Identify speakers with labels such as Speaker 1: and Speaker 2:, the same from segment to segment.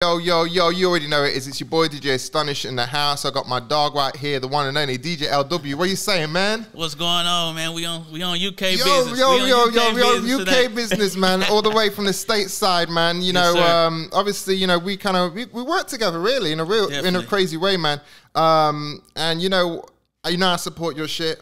Speaker 1: Yo, you already know it is. It's your boy DJ Astonish in the house. I got my dog right here, the one and only DJ LW. What are you saying, man?
Speaker 2: What's going on, man? We on UK business.
Speaker 1: UK business, man. All the way from the stateside, man. You know, obviously, you know, we work together really in a crazy way, man. And you know I support your shit.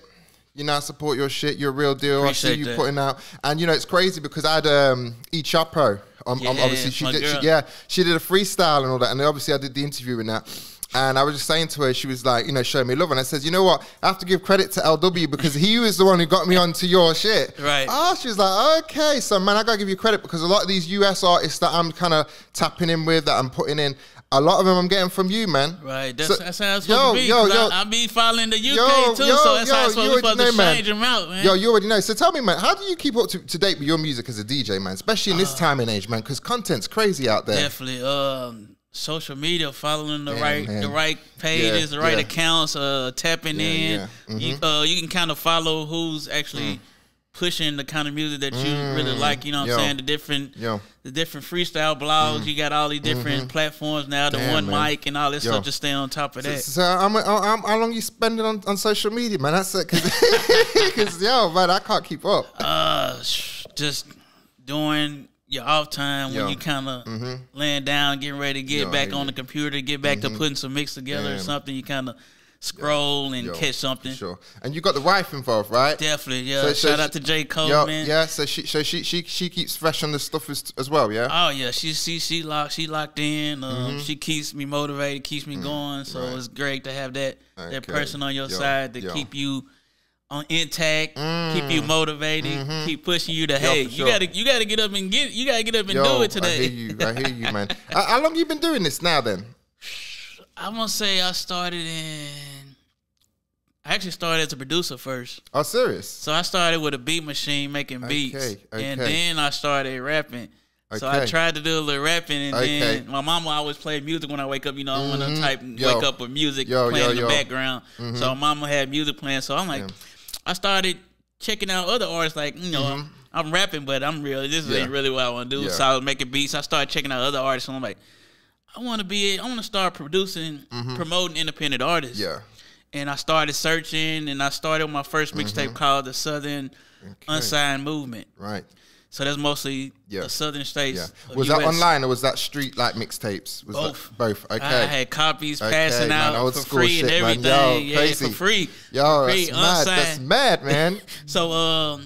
Speaker 1: You know, I support your shit. You're a real deal.
Speaker 2: Appreciate
Speaker 1: I see you
Speaker 2: that.
Speaker 1: putting out, and you know, it's crazy because I had Chapo. Obviously, she did a freestyle and all that, and obviously I did the interview and that. And I was just saying to her, she was like, you know, showing me love, and I said, you know what, I have to give credit to LW because he was the one who got me onto your shit.
Speaker 2: Right.
Speaker 1: Oh, she was like, okay, so man, I gotta give you credit because a lot of these US artists that I'm kind of tapping in with, that I'm putting in, a lot of them I'm getting from you, man.
Speaker 2: Right, that's how it's supposed to be. I be following the UK too, so that's how it's supposed to change them out, man.
Speaker 1: Yo, you already know. So tell me, man, how do you keep up to date with your music as a DJ, man? Especially in this time and age, man, because content's crazy out there.
Speaker 2: Definitely. Social media, following the right pages, the right accounts, tapping in. You can kind of follow who's actually pushing the kind of music that you really like. You know what I'm saying? The different freestyle blogs. You got all these different platforms now. The one mic and all this stuff. Just stay on top of that.
Speaker 1: So how long you spending on social media, man? That's it. Because yo, man, I can't keep up.
Speaker 2: Just doing your off time when you kind of laying down, getting ready to get back on the computer, get back to putting some mix together or something. You kind of scroll and catch something.
Speaker 1: Sure. And you got the wife involved, right?
Speaker 2: Definitely, yeah. So shout out to J. Cole, man.
Speaker 1: Yeah, so she keeps fresh on the stuff as well, yeah?
Speaker 2: Oh yeah, she locked in. She keeps me motivated, keeps me going. So it's great to have that person on your side to keep you on intact, keep you motivated, keep pushing you to you gotta get up and do it today.
Speaker 1: I hear you, man. How long you been doing this now then?
Speaker 2: I'm gonna say I actually started as a producer first.
Speaker 1: Oh, serious?
Speaker 2: So I started with a beat machine making beats, and then I started rapping. So I tried to do a little rapping, and then my mama always played music when I wake up. You know, I'm one of the type wake up with music playing in the background. So mama had music playing, so I'm like, I started checking out other artists. Like, you know, I'm rapping, but this ain't really what I want to do. So I was making beats. I started checking out other artists, and I'm like, I want to start producing, promoting independent artists. Yeah. And I started searching, and I started my first mixtape called The Southern Unsigned Movement. Right. So that's mostly the southern states.
Speaker 1: Was that online or was that street like mixtapes? Both. Okay.
Speaker 2: I had copies passing out for free and everything.
Speaker 1: Man. Yo, crazy.
Speaker 2: For free.
Speaker 1: Yo,
Speaker 2: free,
Speaker 1: that's mad. That's mad, man.
Speaker 2: So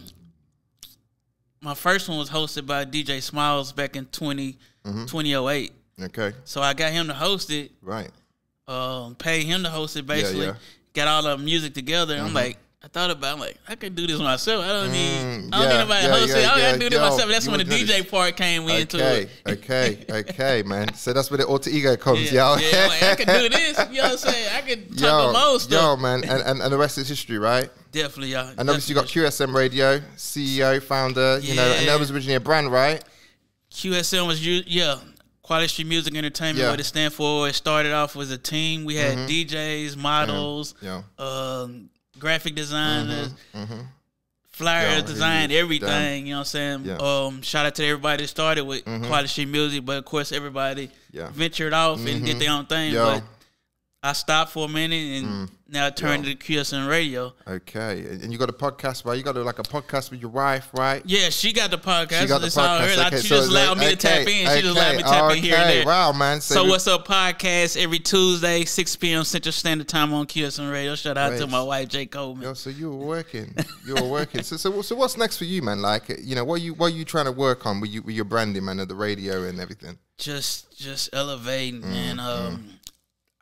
Speaker 2: my first one was hosted by DJ Smiles back in 2008. Okay. So I got him to host it. Right. Paid him to host it basically. Got all the music together. And I'm like, I thought about it, I'm like, I could do this myself. I don't need nobody to host it. I gotta do this myself. That's when the DJ part came into it.
Speaker 1: Okay, man. So that's where the alter ego comes,
Speaker 2: yo. Yeah, like, I could do this. You know what I'm saying? I could talk about most stuff.
Speaker 1: Yo, man. And the rest is history, right?
Speaker 2: Definitely, y'all.
Speaker 1: And obviously you got QSM Radio, CEO, founder, you know, and that was originally a brand, right?
Speaker 2: QSM was, Quality Street Music Entertainment, what it stands for. It started off as a team. We had DJs, models, graphic designers, flyer design, everything. You know what I'm saying? Shout out to everybody that started with Quality Street Music, but of course everybody ventured off and did their own thing. But I stopped for a minute and now I turned to QSM Radio.
Speaker 1: Okay. And you got a podcast, right? You got like a podcast with your wife, right?
Speaker 2: Yeah, she got the podcast. She got the podcast. She just allowed me to tap in. She just allowed me to tap in here and there.
Speaker 1: Wow, man.
Speaker 2: So What's Up podcast every Tuesday, 6 p.m. Central Standard Time on QSM Radio. Shout out to my wife, J. Coleman.
Speaker 1: Yo, so you were working. So what's next for you, man? Like, you know, what are you trying to work on with your branding, man, of the radio and everything?
Speaker 2: Just elevating, man.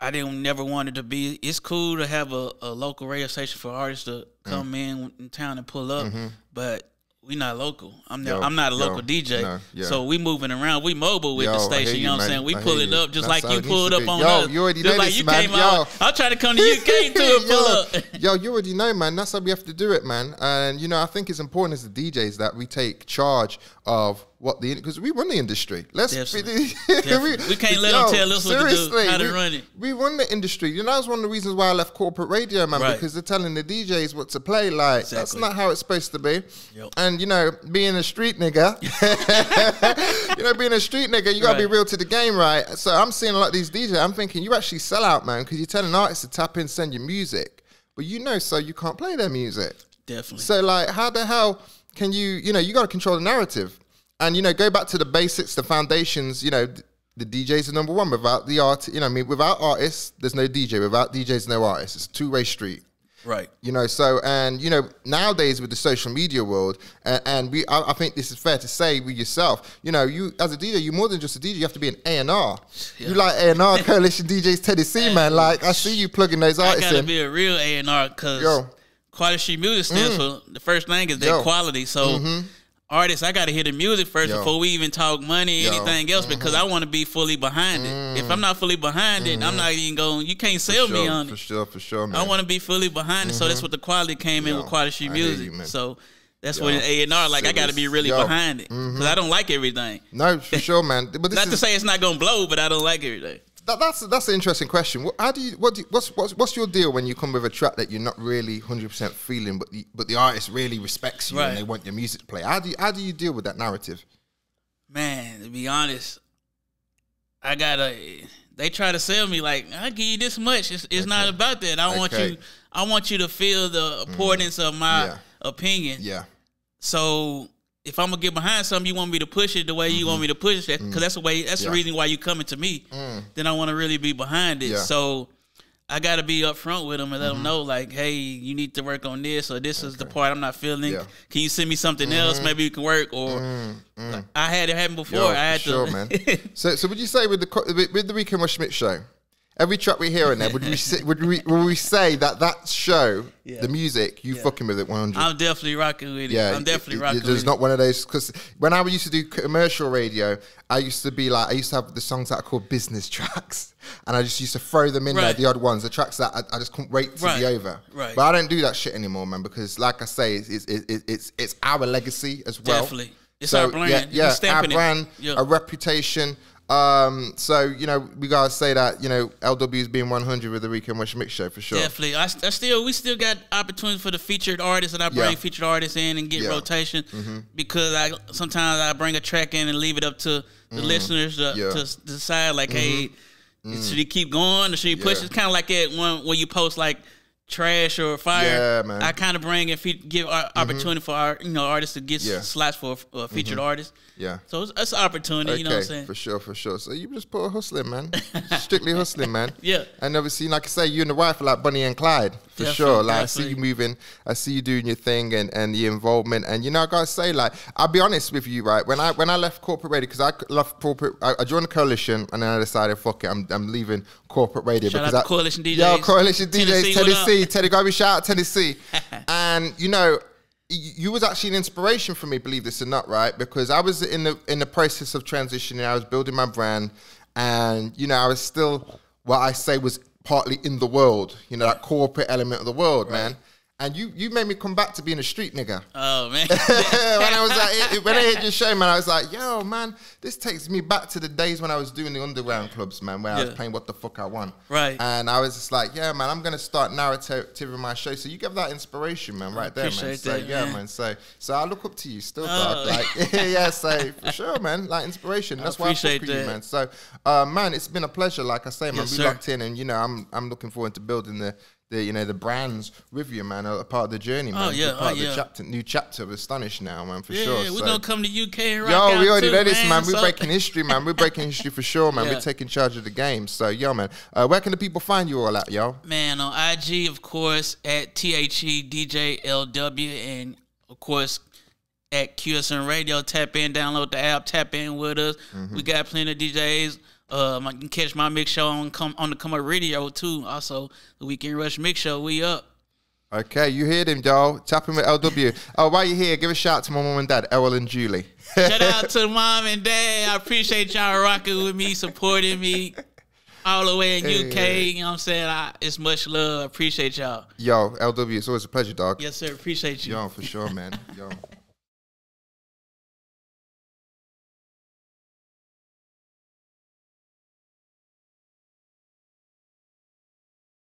Speaker 2: I never wanted to be. It's cool to have a local radio station for artists to come in town and pull up, but we not local. I'm not a local DJ, so we moving around. We mobile with the station. You know what I'm saying? We pull it up just like you pulled up on us.
Speaker 1: You already know this, man.
Speaker 2: I'm trying to come to UK to pull up.
Speaker 1: Yo, you already know, man. That's how we have to do it, man. And you know, I think it's important as the DJs that we take charge of because we run the industry.
Speaker 2: Definitely. We can't let them tell us what to do, how to run it.
Speaker 1: We run the industry. You know, that's one of the reasons why I left corporate radio, man, because they're telling the DJs what to play. Like, that's not how it's supposed to be. Yep. And, you know, being a street nigga, you got to be real to the game, right? So I'm seeing a lot of these DJs. I'm thinking, you actually sell out, man, because you're telling artists to tap in, send your music. But you know, so you can't play their music.
Speaker 2: Definitely.
Speaker 1: So, like, how the hell can you got to control the narrative. And, you know, go back to the basics, the foundations. You know, the DJs are number one. Without the art, without artists, there's no DJ. Without DJs, no artists. It's a two-way street.
Speaker 2: Right.
Speaker 1: You know, so, and, you know, nowadays with the social media world, I think this is fair to say with yourself, you know, you, as a DJ, you're more than just a DJ, you have to be an A&R. Yeah. You like A&R, Coalition DJs Tennessee, man. Like, I see you plugging those artists in.
Speaker 2: I gotta be a real A&R, because quality music stands for, the first thing is their quality. So, artists, I got to hear the music first before we even talk money or anything else, because I want to be fully behind it. If I'm not fully behind it, I'm not even going, you can't sell me on it.
Speaker 1: For sure, man.
Speaker 2: I want to be fully behind it. So that's what the quality came in with quality music. So that's what an A&R, like, I got to be really behind it, because I don't like everything.
Speaker 1: No, for sure, man. But
Speaker 2: not to say it's not going to blow, but I don't like everything.
Speaker 1: That's an interesting question. What's your deal when you come with a track that you're not really 100% feeling, but the artist really respects you and they want your music to play? How do you deal with that narrative?
Speaker 2: Man, to be honest, they try to sell me like, I'll give you this much. It's not about that. I want you to feel the importance of my opinion. Yeah. So if I'm gonna get behind something, you want me to push it the way you want me to push it, because that's the reason why you coming to me. Then I want to really be behind it. So I gotta be upfront with them and let them know, like, hey, you need to work on this, or this is the part I'm not feeling. Can you send me something else? Maybe we can work. Or like, I had it happen before. I had to.
Speaker 1: Man. So would you say with the Weekend with Schmidt show, every track we hear in there, would we say that show, the music, you fucking with it 100?
Speaker 2: I'm definitely rocking with it. Yeah, I'm definitely rocking with it.
Speaker 1: There's not one of those, because when I used to do commercial radio, I used to have the songs that are called business tracks, and I just used to throw them in there, the odd ones, the tracks that I just couldn't wait to be over. Right. But I don't do that shit anymore, man, because like I say, it's our legacy as well.
Speaker 2: Definitely. It's our brand.
Speaker 1: Our brand, our reputation. So, you know, we gotta say that, you know, LW's being 100 with the Weekend with Schmidt show for sure.
Speaker 2: Definitely. We still got opportunities for the featured artists, and I bring featured artists in and get rotation, because sometimes I bring a track in and leave it up to the listeners to decide, like, hey, should he keep going or should he push? It's kind of like that when you post like trash or fire. Yeah, man. I kind of bring and give opportunity for our artists to get slots for a featured artist. Yeah. So it's an opportunity, you know what I'm saying?
Speaker 1: For sure. So you just put a hustling, man. Strictly hustling, man.
Speaker 2: Yeah.
Speaker 1: And obviously, like I say, you and the wife are like Bonnie and Clyde, for sure. Like, I see you moving, I see you doing your thing and the involvement. And, you know, I got to say, like, I'll be honest with you, right? When I left corporate radio, because I left corporate, I joined the Coalition, and then I decided, fuck it, I'm leaving corporate radio.
Speaker 2: Shout out to Coalition DJs.
Speaker 1: Yo, Coalition DJs, Tennessee. Teddy, gotta be shout out Tennessee. And, you know, you was actually an inspiration for me, believe this or not, right? Because I was in the process of transitioning. I was building my brand, and, you know, I was still what I say was partly in the world, you know, that corporate element of the world, man. And you made me come back to being a street nigga.
Speaker 2: Oh, man.
Speaker 1: when I heard your show, man, I was like, yo, man, this takes me back to the days when I was doing the underground clubs, man, where I was playing What the Fuck I Want.
Speaker 2: Right.
Speaker 1: And I was just like, yeah, man, I'm going to start narrative my show. So you give that inspiration, man, right there, man. So, man. So I look up to you still, dog. Like, so for sure, man, like inspiration. That's why I fuck with you, man. So, man, it's been a pleasure. Like I say, man, we locked in, and, you know, I'm looking forward to building the brands with you, man, are part of the journey, man. The new chapter of Astonish now, man, for sure.
Speaker 2: Yeah, we're going to come to UK and rock out
Speaker 1: we already know this, man. We're breaking history, man. We're breaking history for sure, man. We're taking charge of the game. So, yo, man, where can the people find you all at, yo?
Speaker 2: Man, on IG, of course, at THEDJLW, and, of course, at QSM Radio. Tap in, download the app, tap in with us. We got plenty of DJs. I can catch my mix show on the Come Up Radio too. Also, the Weekend Rush Mix Show. We up.
Speaker 1: Okay, you heard him, y'all. Tap in with LW. Oh, while you're here, give a shout out to my mom and dad, Errol and Julie.
Speaker 2: Shout out to mom and dad. I appreciate y'all rocking with me, supporting me all the way in UK. You know what I'm saying? It's much love. I appreciate y'all.
Speaker 1: Yo, LW, it's always a pleasure, dog.
Speaker 2: Yes, sir. Appreciate you.
Speaker 1: Yo, for sure, man. Yo.